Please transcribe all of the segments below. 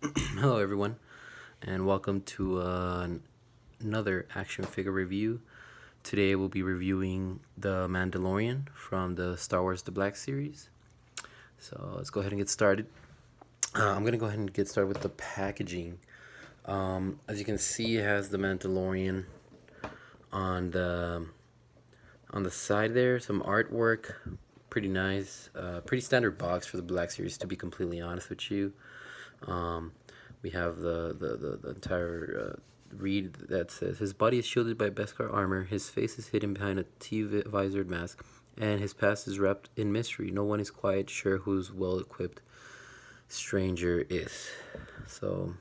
Hello, everyone, and welcome to another action figure review. Today, we'll be reviewing the Mandalorian from the Star Wars The Black Series. So, let's go ahead and get started. I'm going to go ahead and get started with the packaging. As you can see, it has the Mandalorian on the side there, some artwork. Pretty nice. Pretty standard box for the Black Series, to be completely honest with you. Um, we have the entire read that says his body is shielded by Beskar armor, his face is hidden behind a T-visored mask, and his past is wrapped in mystery. No one is quite sure whose well-equipped stranger is. So,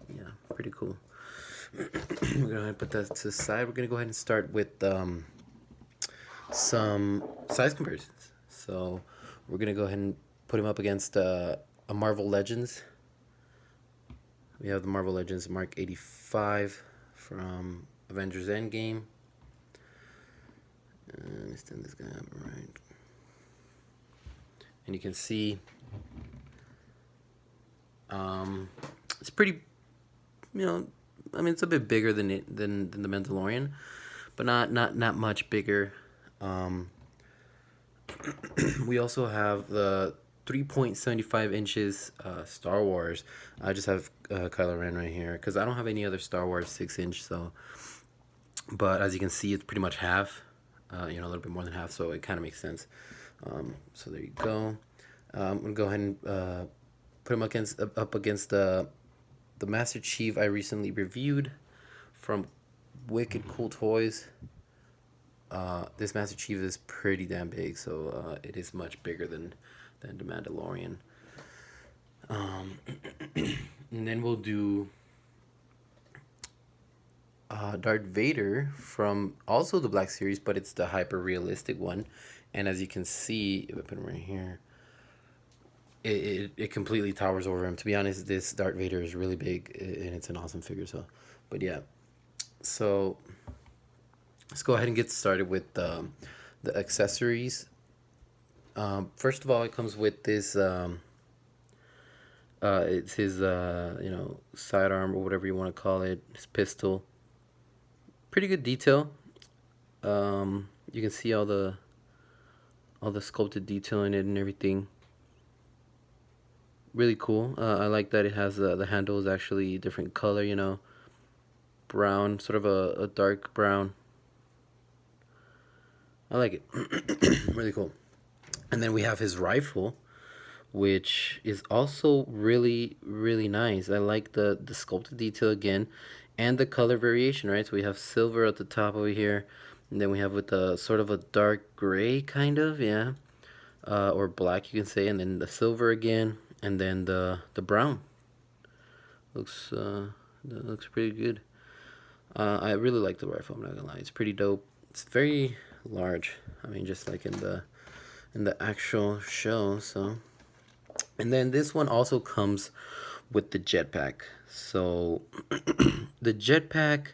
yeah, pretty cool. We're gonna go ahead and put that to the side. We're gonna go ahead and start with some size comparisons. So, we're gonna go ahead and put him up against a Marvel Legends. We have the Marvel Legends Mark 85 from Avengers Endgame. Let me stand this guy up right. And you can see it's pretty, it's a bit bigger than the Mandalorian, but not much bigger. We also have the 3.75 inches Star Wars. I just have Kylo Ren right here because I don't have any other Star Wars 6-inch. So, but as you can see, it's pretty much half. A little bit more than half, so it kind of makes sense. So there you go. I'm gonna go ahead and put him up against the Master Chief I recently reviewed from Wicked Cool Toys. This Master Chief is pretty damn big, so it is much bigger than the Mandalorian. And then we'll do Darth Vader from also the Black Series, but it's the hyper realistic one. And as you can see, if I put him right here, it completely towers over him. To be honest, this Darth Vader is really big, and it's an awesome figure. So, but yeah, so let's go ahead and get started with the accessories. First of all, it comes with this. It's his sidearm or whatever you want to call it. His pistol. Pretty good detail. You can see all the sculpted detail in it and everything. Really cool. I like that it has the handle is actually a different color. Brown, sort of a dark brown. I like it. Really cool. And then we have his rifle, which is also really, really nice. I like the sculpted detail again and the color variation, right? So we have silver at the top over here, and then we have with a sort of a dark gray kind of, yeah, or black you can say, and then the silver again, and then the brown. Looks that looks pretty good. I really like the rifle. I'm not gonna lie, it's pretty dope. It's very large. I mean, just like in the actual show. So, and then this one also comes with the jetpack. So the jetpack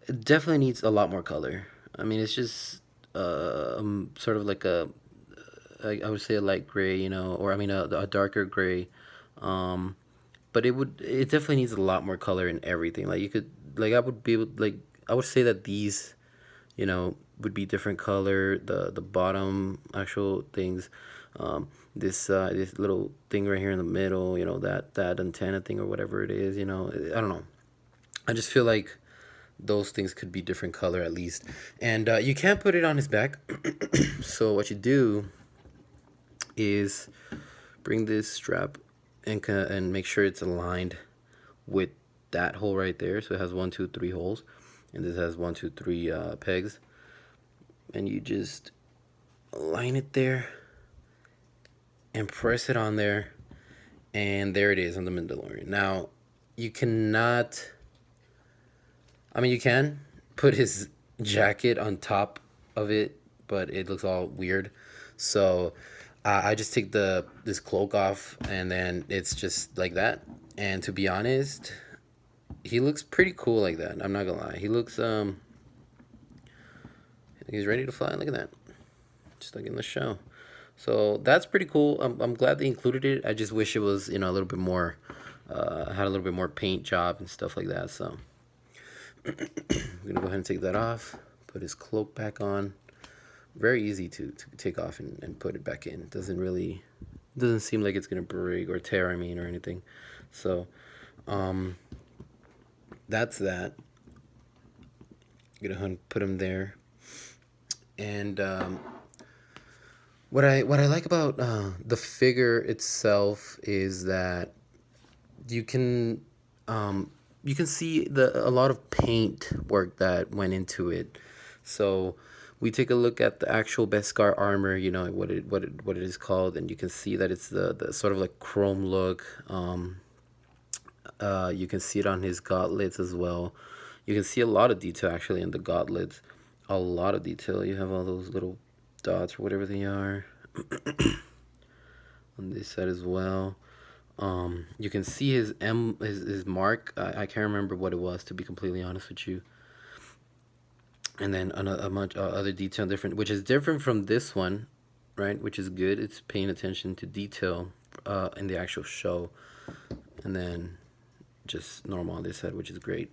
definitely needs a lot more color. I mean, it's just sort of like I would say a light gray, or I mean a darker gray. Um, but it definitely needs a lot more color in everything. Like you could like I would be able like I would say that these would be different color. The bottom actual things, this little thing right here in the middle, that antenna thing or whatever it is. I don't know. I just feel like those things could be different color at least. And you can't put it on his back. So what you do is bring this strap and make sure it's aligned with that hole right there. So it has 1, 2, 3 holes, and this has 1, 2, 3 pegs. And you just align it there and press it on there, and there it is on the Mandalorian. Now, you cannot. I mean, you can put his jacket on top of it, but it looks all weird. So I just take this cloak off, and then it's just like that. And to be honest, he looks pretty cool like that. I'm not gonna lie. He looks he's ready to fly. Look at that, just like in the show. So that's pretty cool. I'm glad they included it. I just wish it was a little bit more had a little bit more paint job and stuff like that. So I'm gonna go ahead and take that off, put his cloak back on. Very easy to take off and put it back in. Doesn't seem like it's gonna break or tear, I mean, or anything. So um, that's that. I'm gonna put him there. And what I like about the figure itself is that you can you can see a lot of paint work that went into it. So we take a look at the actual Beskar armor, you know what it is called, and you can see that it's the sort of like chrome look. You can see it on his gauntlets as well. You can see a lot of detail actually in the gauntlets. A lot of detail. You have all those little dots or whatever they are on this side as well. You can see his mark. I can't remember what it was, to be completely honest with you. And then a much other detail different, which is different from this one, right? Which is good. It's paying attention to detail in the actual show, and then just normal on this side, which is great.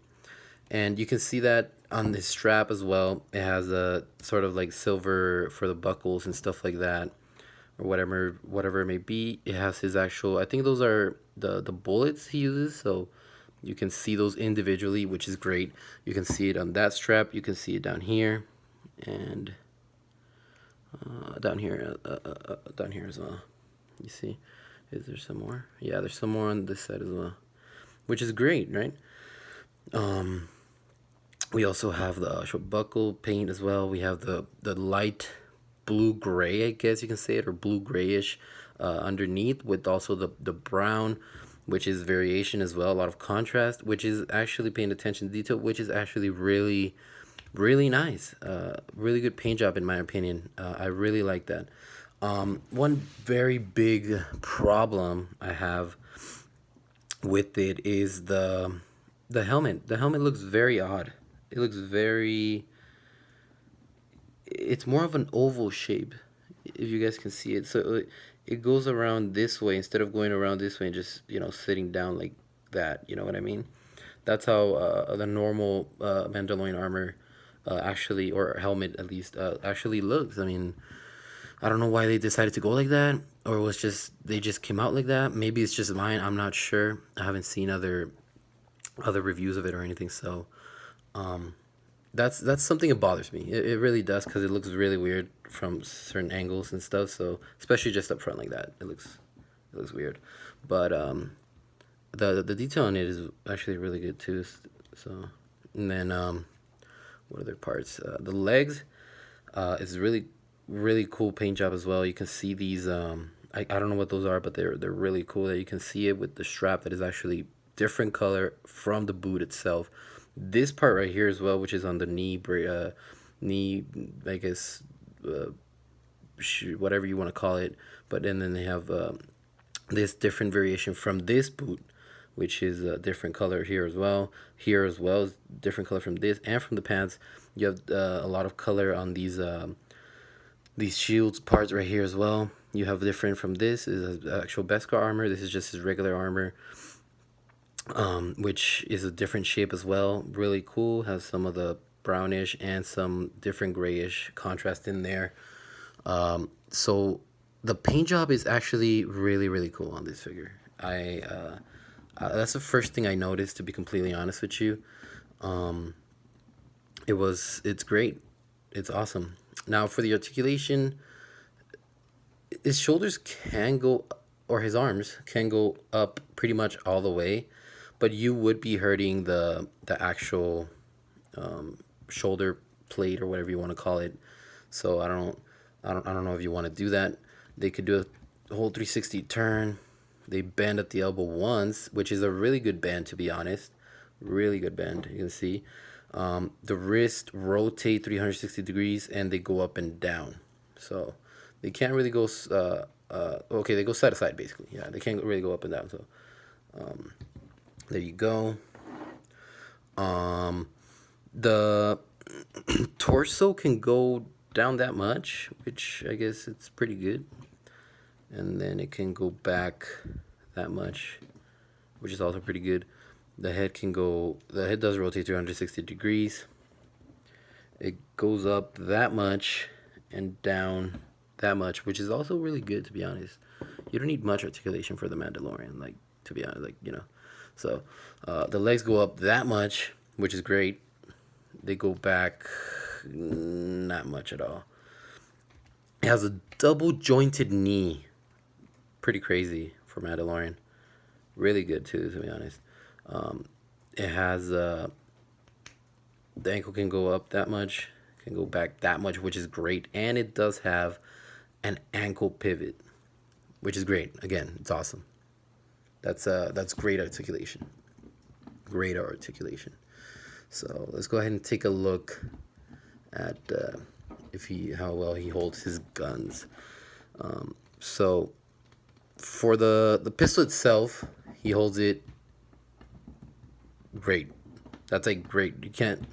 And you can see that on the strap as well. It has a sort of like silver for the buckles and stuff like that, or whatever it may be. It has his actual. I think those are the bullets he uses. So you can see those individually, which is great. You can see it on that strap. You can see it down here, and down here as well. You see, is there some more? Yeah, there's some more on this side as well, which is great, right? We also have the actual buckle paint as well. We have the light blue gray, I guess you can say it, or blue grayish underneath, with also the brown, which is variation as well. A lot of contrast, which is actually paying attention to detail, which is actually really nice. Really good paint job in my opinion. I really like that. One very big problem I have with it is the helmet. The helmet looks very odd. It looks very. It's more of an oval shape, if you guys can see it. So it goes around this way instead of going around this way and just sitting down like that. You know what I mean? That's how the normal Mandalorian armor actually, or helmet at least, actually looks. I mean, I don't know why they decided to go like that, or it was just they just came out like that. Maybe it's just mine. I'm not sure. I haven't seen other reviews of it or anything. So that's something that bothers me. It really does, because it looks really weird from certain angles and stuff. So especially just up front like that, it looks weird. But the detail on it is actually really good too. So, and then what other parts? The legs is really cool paint job as well. You can see these. I don't know what those are, but they're really cool. That you can see it with the strap that is actually different color from the boot itself. This part right here as well, which is on the knee, I guess, whatever you want to call it. But then they have this different variation from this boot, which is a different color here as well. Here as well is different color from this and from the pants. You have a lot of color on these shields parts right here as well. You have different from this is actual Beskar armor. This is just his regular armor, which is a different shape as well. Really cool. Has some of the brownish and some different grayish contrast in there. So the paint job is actually really cool on this figure. That's the first thing I noticed, to be completely honest with you. It's great. It's awesome. Now for the articulation, his shoulders can go, or his arms can go up pretty much all the way, but you would be hurting the actual shoulder plate or whatever you want to call it. So I don't know if you want to do that. They could do a whole 360 turn. They bend at the elbow once, which is a really good bend, to be honest. Really good bend. You can see the wrist rotate 360 degrees, and they go up and down. So they can't really go. Okay, they go side to side basically. Yeah, they can't really go up and down. So there you go. The torso can go down that much, which I guess it's pretty good. And then it can go back that much. which is also pretty good. The head does rotate 360 degrees. It goes up that much and down that much, which is also really good, to be honest. You don't need much articulation for the Mandalorian, like, to be honest, like, you know. So the legs go up that much, which is great. They go back not much at all. It has a double jointed knee. Pretty crazy for Mandalorian. Really good too, to be honest. It has the ankle can go up that much, can go back that much, which is great, and it does have an ankle pivot, which is great. Again, it's awesome. That's great articulation. Great articulation. So let's go ahead and take a look at if he how well he holds his guns. So for the pistol itself, he holds it great. That's like great. You can't.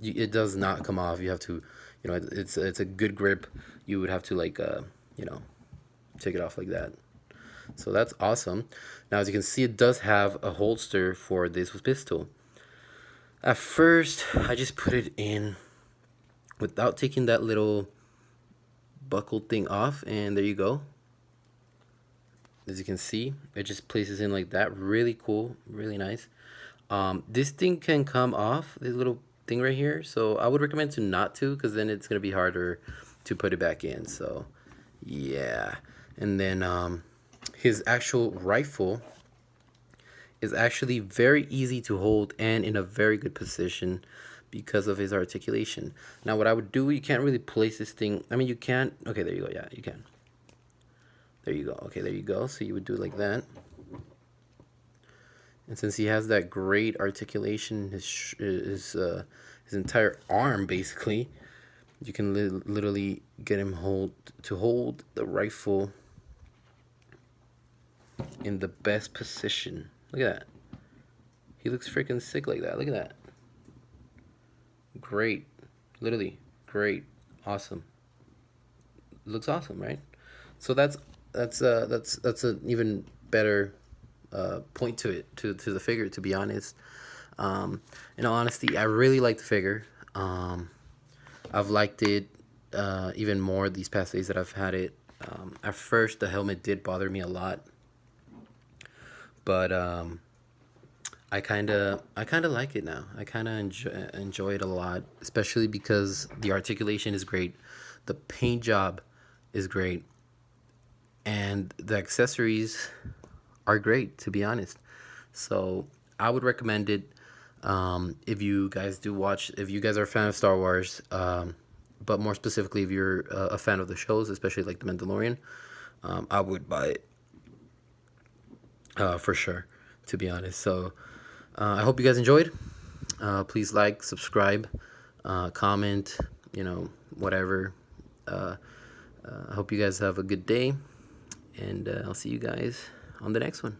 It does not come off. You have to, you know, it's a good grip. You would have to like you know, take it off like that. So that's awesome. Now, as you can see, it does have a holster for this pistol. At first, I just put it in without taking that little buckle thing off, and there you go. As you can see, it just places in like that. Really cool, really nice. This thing can come off, this little thing right here, so I would recommend to not to, because then it's gonna be harder to put it back in. So yeah. And then his actual rifle is actually very easy to hold and in a very good position because of his articulation. Now what I would do, you can't really place this thing, I mean you can't, okay, there you go, yeah, you can. There you go, okay, there you go. So you would do it like that. And since he has that great articulation, his entire arm basically, you can literally get him to hold the rifle in the best position. Look at that. He looks freaking sick like that. Look at that. Great. Literally great. Awesome. Looks awesome, right? So that's an even better point to it, to the figure, to be honest. In all honesty, I really like the figure. I've liked it even more these past days that I've had it. At first, the helmet did bother me a lot, but I kind of like it now. I kind of enjoy it a lot, especially because the articulation is great, the paint job is great, and the accessories are great, to be honest. So I would recommend it. If you guys if you guys are a fan of Star Wars, but more specifically, if you're a fan of the shows, especially like The Mandalorian, I would buy it for sure, to be honest. So I hope you guys enjoyed. Please like, subscribe, comment, you know, whatever. I hope you guys have a good day, and I'll see you guys on the next one.